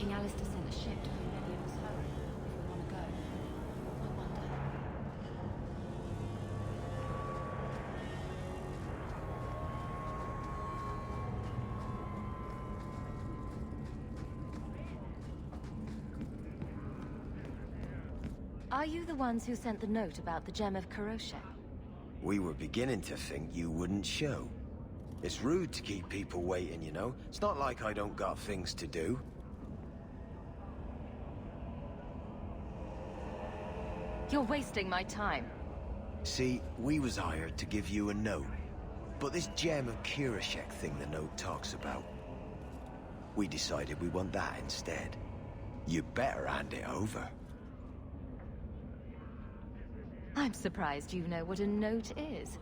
King Alistair sent a ship to bring many of us home, if we want to go. I wonder... Are you the ones who sent the note about the gem of Karoshek? We were beginning to think you wouldn't show. It's rude to keep people waiting, you know? It's not like I don't got things to do. You're wasting my time. See, we was hired to give you a note. But this gem of Karoshek thing the note talks about, we decided we want that instead. You better hand it over. I'm surprised you know what a note is,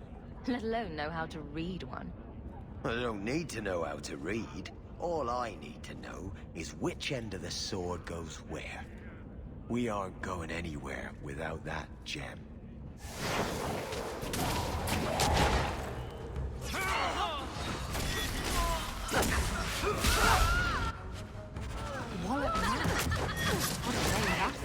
let alone know how to read one. I don't need to know how to read. All I need to know is which end of the sword goes where. We aren't going anywhere without that gem. Wallet man? What a name that is.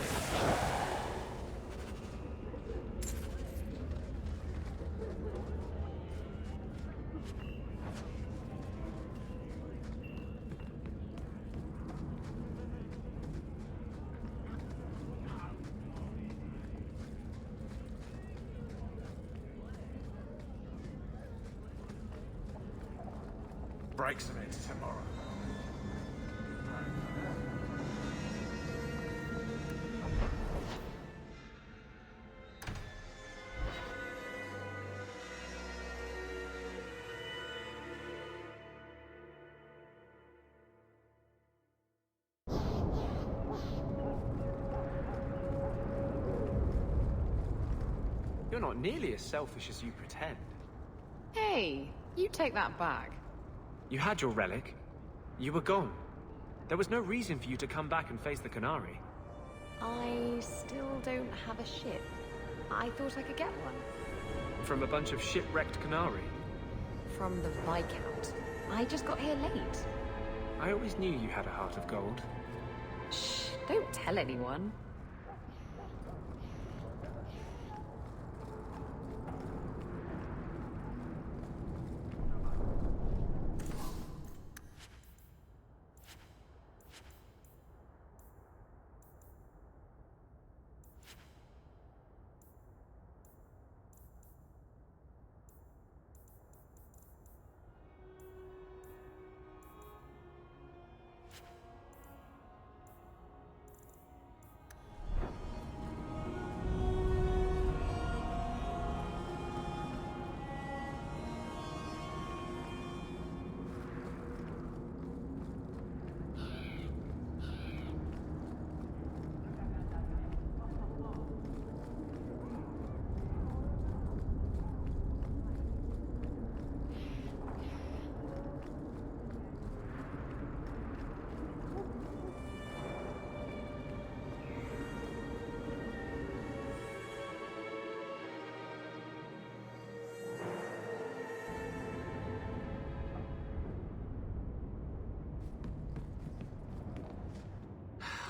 Breaks of it tomorrow. You're not nearly as selfish as you pretend. Hey, you take that back. You had your relic. You were gone. There was no reason for you to come back and face the Canary. I still don't have a ship. I thought I could get one. From a bunch of shipwrecked Canary. From the Viscount. I just got here late. I always knew you had a heart of gold. Shh, don't tell anyone.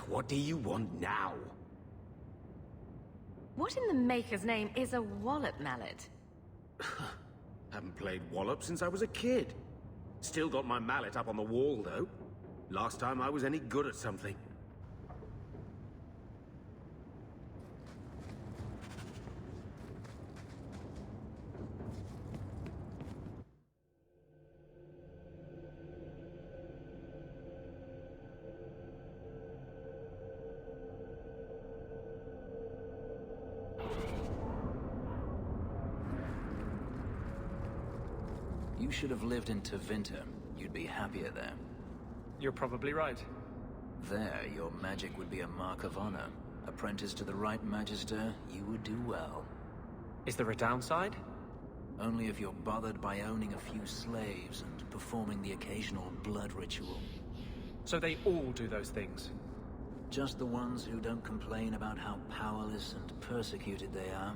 What do you want now? What in the Maker's name is a wallet mallet? Haven't played Wallop since I was a kid. Still got my mallet up on the wall, though. Last time I was any good at something. You should have lived in Tevinter. You'd be happier there. You're probably right. There, your magic would be a mark of honor. Apprentice to the right magister, you would do well. Is there a downside? Only if you're bothered by owning a few slaves and performing the occasional blood ritual. So they all do those things? Just the ones who don't complain about how powerless and persecuted they are.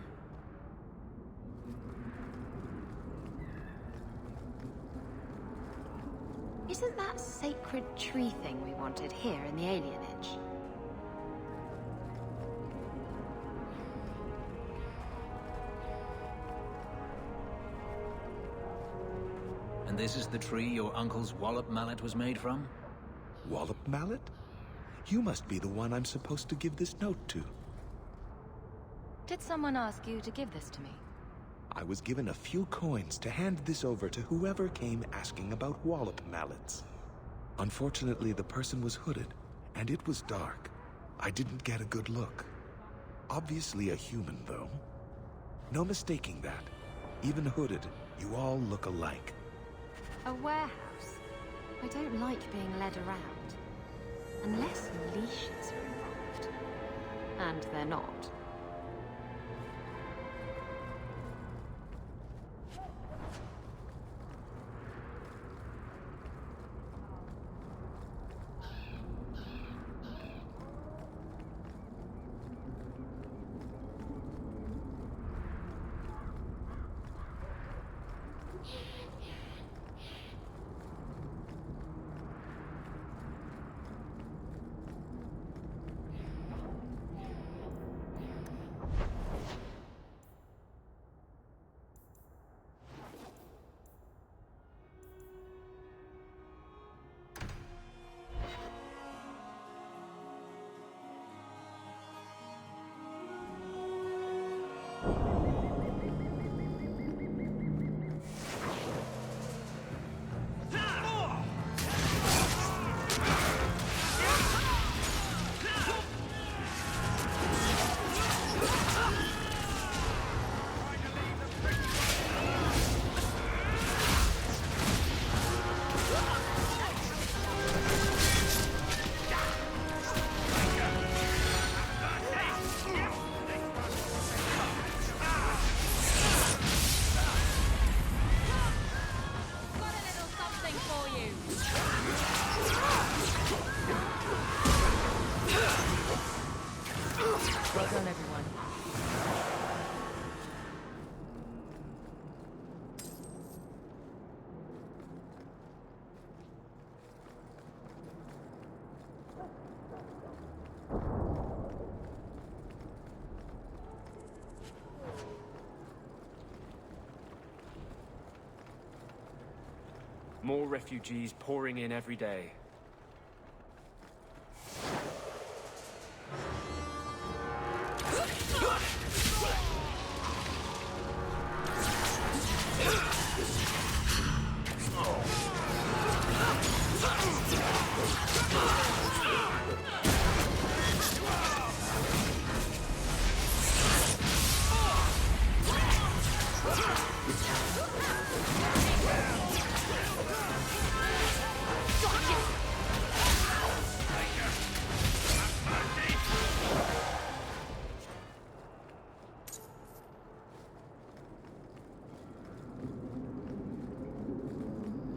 Isn't that sacred tree thing we wanted here in the alienage? And this is the tree your uncle's wallop mallet was made from? Wallop mallet? You must be the one I'm supposed to give this note to. Did someone ask you to give this to me? I was given a few coins to hand this over to whoever came asking about wallop mallets. Unfortunately, the person was hooded, and it was dark. I didn't get a good look. Obviously a human, though. No mistaking that. Even hooded, you all look alike. A warehouse? I don't like being led around. Unless leashes are involved. And they're not. Well done, everyone. More refugees pouring in every day.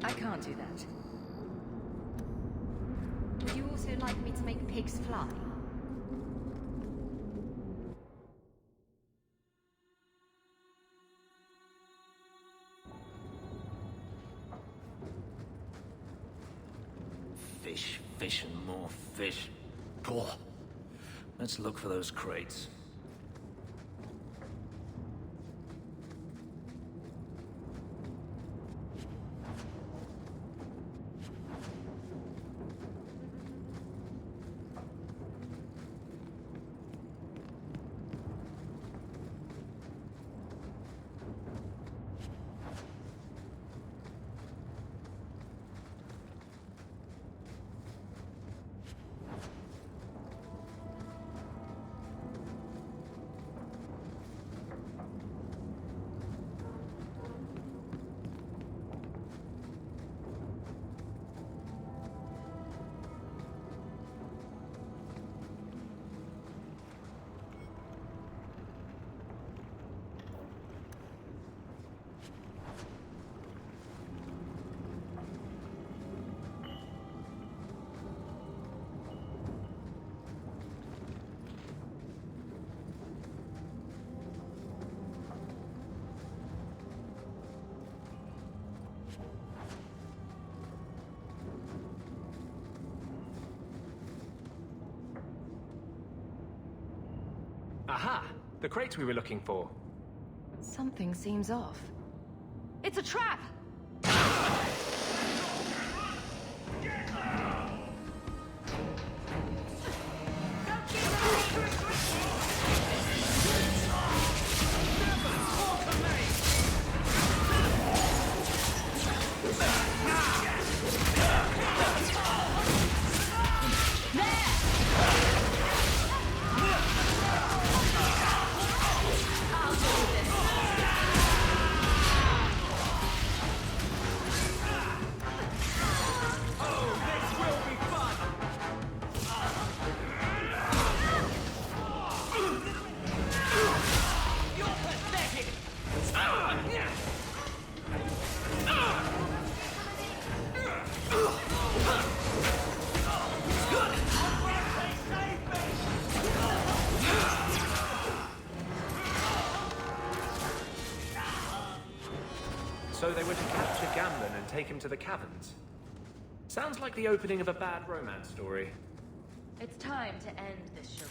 I can't do that. Would you also like me to make pigs fly? Fish, fish, and more fish. Poor. Let's look for those crates. Aha! The crate we were looking for. Something seems off. It's a trap! So they were to capture Gamlen and take him to the caverns. Sounds like the opening of a bad romance story. It's time to end this charade.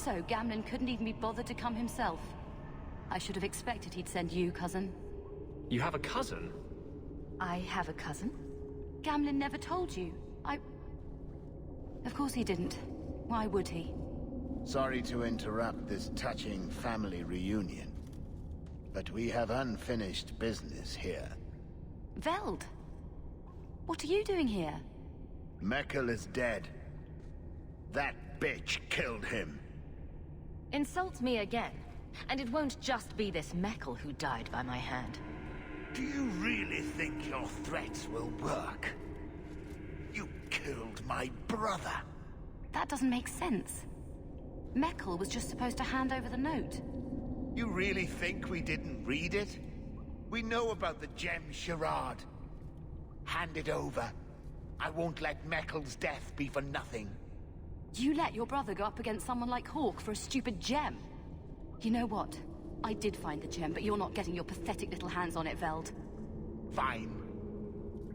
So Gamlen couldn't even be bothered to come himself. I should have expected he'd send you, cousin. You have a cousin? I have a cousin? Gamlen never told you. Of course he didn't. Why would he? Sorry to interrupt this touching family reunion, but we have unfinished business here. Veld! What are you doing here? Meckel is dead. That bitch killed him. Insult me again, and it won't just be this Meckel who died by my hand. Do you really think your threats will work? You killed my brother. That doesn't make sense. Meckel was just supposed to hand over the note. You really think we didn't read it? We know about the gem charade. Hand it over. I won't let Meckel's death be for nothing. You let your brother go up against someone like Hawk for a stupid gem? You know what? I did find the gem, but you're not getting your pathetic little hands on it, Veld. Fine.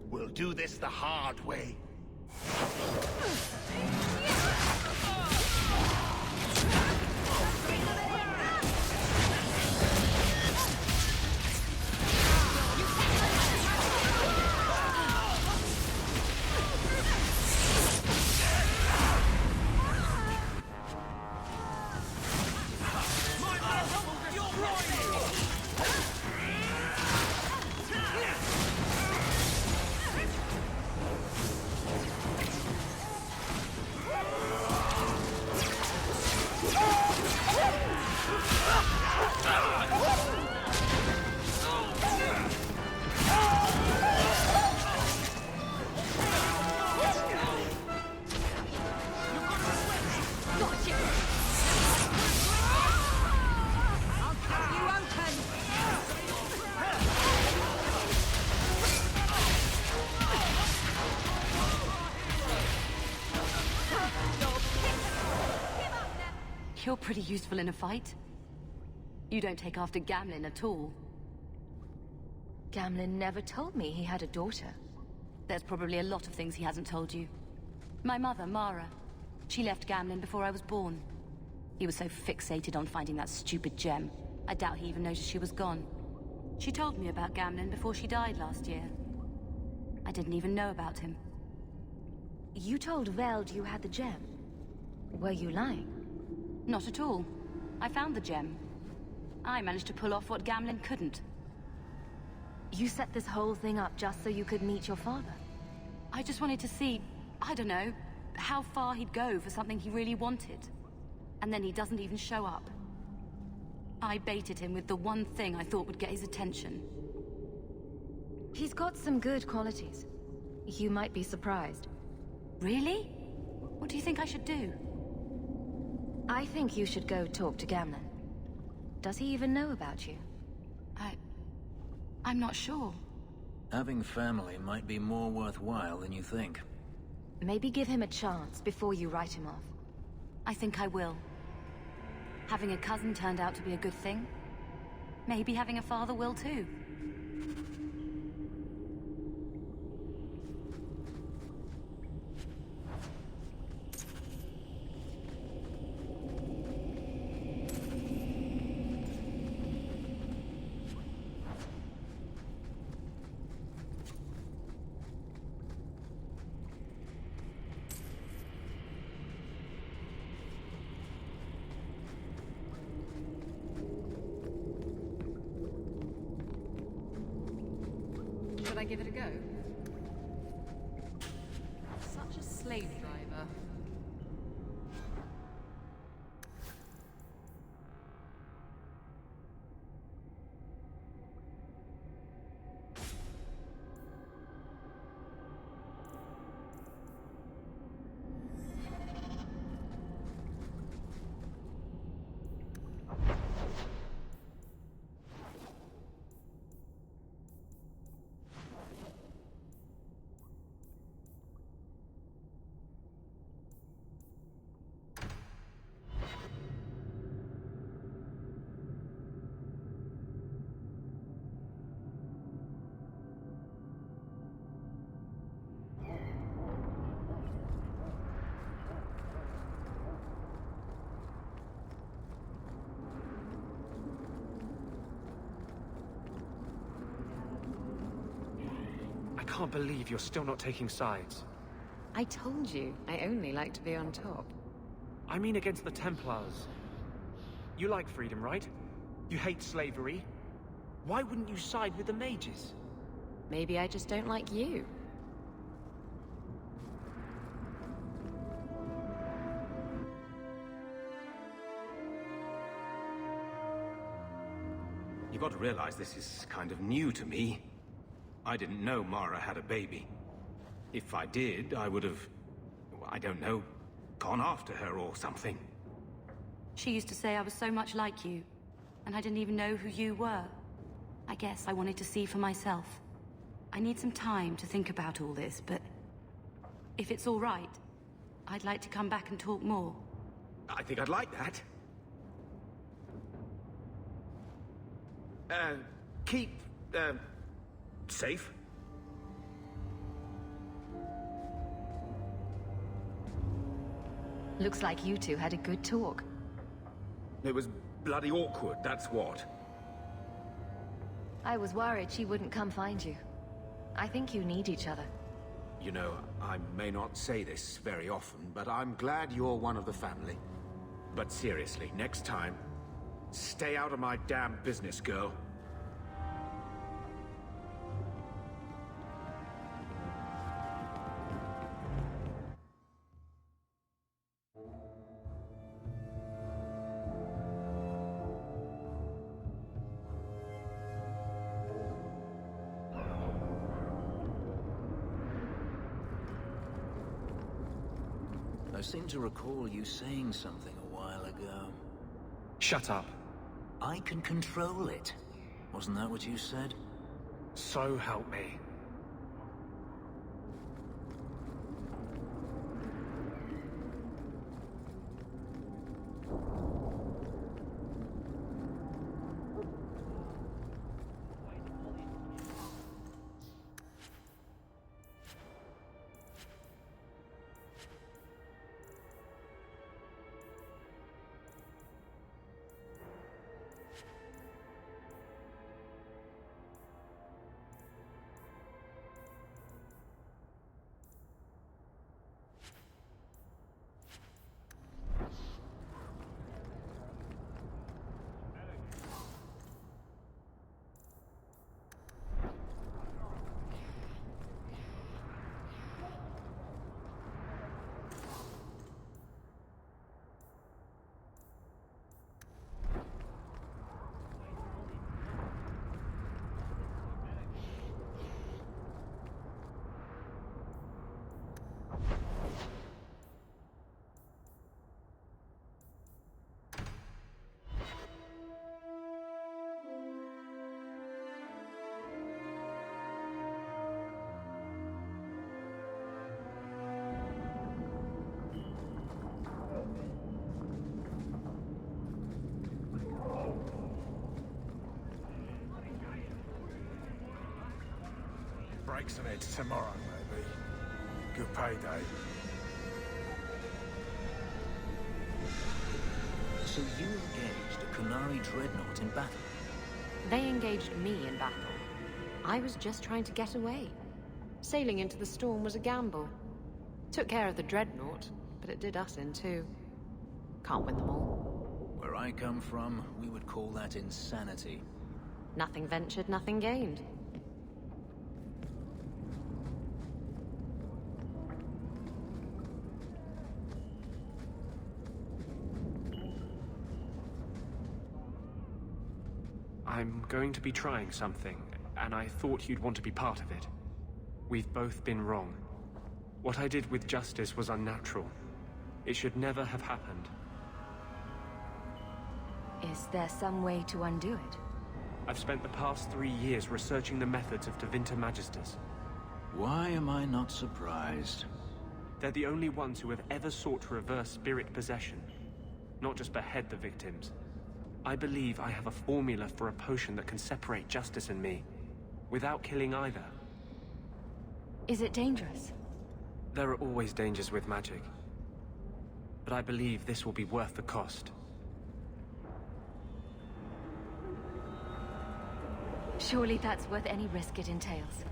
We'll do this the hard way. You're pretty useful in a fight. You don't take after Gamlen at all. Gamlen never told me he had a daughter. There's probably a lot of things he hasn't told you. My mother, Mara, she left Gamlen before I was born. He was so fixated on finding that stupid gem, I doubt he even noticed she was gone. She told me about Gamlen before she died last year. I didn't even know about him. You told Veld you had the gem. Were you lying? Not at all. I found the gem. I managed to pull off what Gamlen couldn't. You set this whole thing up just so you could meet your father? I just wanted to see, I don't know, how far he'd go for something he really wanted. And then he doesn't even show up. I baited him with the one thing I thought would get his attention. He's got some good qualities. You might be surprised. Really? What do you think I should do? I think you should go talk to Gamlen. Does he even know about you? I'm not sure. Having family might be more worthwhile than you think. Maybe give him a chance before you write him off. I think I will. Having a cousin turned out to be a good thing. Maybe having a father will too. Should I give it a go? Such a slave driver. can't believe you're still not taking sides. I told you, I only like to be on top. I mean against the Templars. You like freedom, right? You hate slavery. Why wouldn't you side with the mages? Maybe I just don't like you. You've got to realize this is kind of new to me. I didn't know Mara had a baby. If I did, I would have, I don't know, gone after her or something. She used to say I was so much like you, and I didn't even know who you were. I guess I wanted to see for myself. I need some time to think about all this, but if it's all right, I'd like to come back and talk more. I think I'd like that. Keep, safe. Looks like you two had a good talk. It was bloody awkward, that's what. I was worried she wouldn't come find you. I think you need each other. You know, I may not say this very often, but I'm glad you're one of the family. But seriously, next time, stay out of my damn business, girl. I seem to recall you saying something a while ago. Shut up. I can control it. Wasn't that what you said? So help me. Breaks an edge tomorrow, maybe. Good payday. So you engaged a Kunari dreadnought in battle? They engaged me in battle. I was just trying to get away. Sailing into the storm was a gamble. Took care of the dreadnought, but it did us in too. Can't win them all. Where I come from, we would call that insanity. Nothing ventured, nothing gained. I'm going to be trying something, and I thought you'd want to be part of it. We've both been wrong. What I did with Justice was unnatural. It should never have happened. Is there some way to undo it? I've spent the past 3 years researching the methods of Divinta Magisters. Why am I not surprised? They're the only ones who have ever sought to reverse spirit possession, not just behead the victims. I believe I have a formula for a potion that can separate Justice and me, without killing either. Is it dangerous? There are always dangers with magic. But I believe this will be worth the cost. Surely that's worth any risk it entails.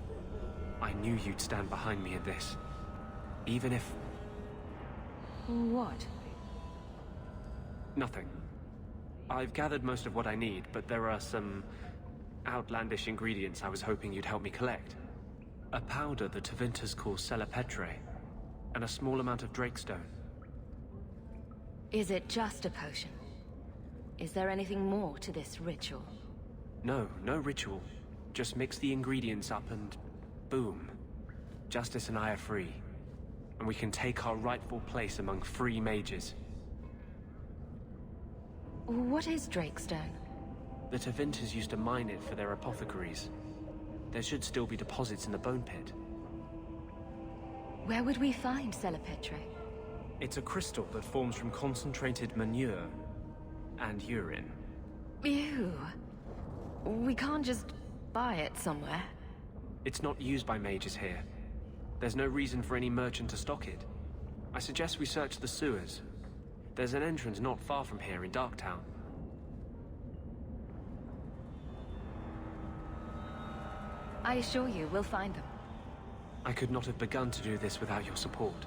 I knew you'd stand behind me in this. Even if... What? Nothing. I've gathered most of what I need, but there are some outlandish ingredients I was hoping you'd help me collect. A powder the Tevinters call Celepetre, and a small amount of Drakestone. Is it just a potion? Is there anything more to this ritual? No, no ritual. Just mix the ingredients up and... boom. Justice and I are free. And we can take our rightful place among free mages. What is Drakestone? The Tevinters used to mine it for their apothecaries. There should still be deposits in the bone pit. Where would we find Celepetre? It's a crystal that forms from concentrated manure and urine. Ew. We can't just buy it somewhere. It's not used by mages here. There's no reason for any merchant to stock it. I suggest we search the sewers. There's an entrance not far from here in Darktown. I assure you, we'll find them. I could not have begun to do this without your support.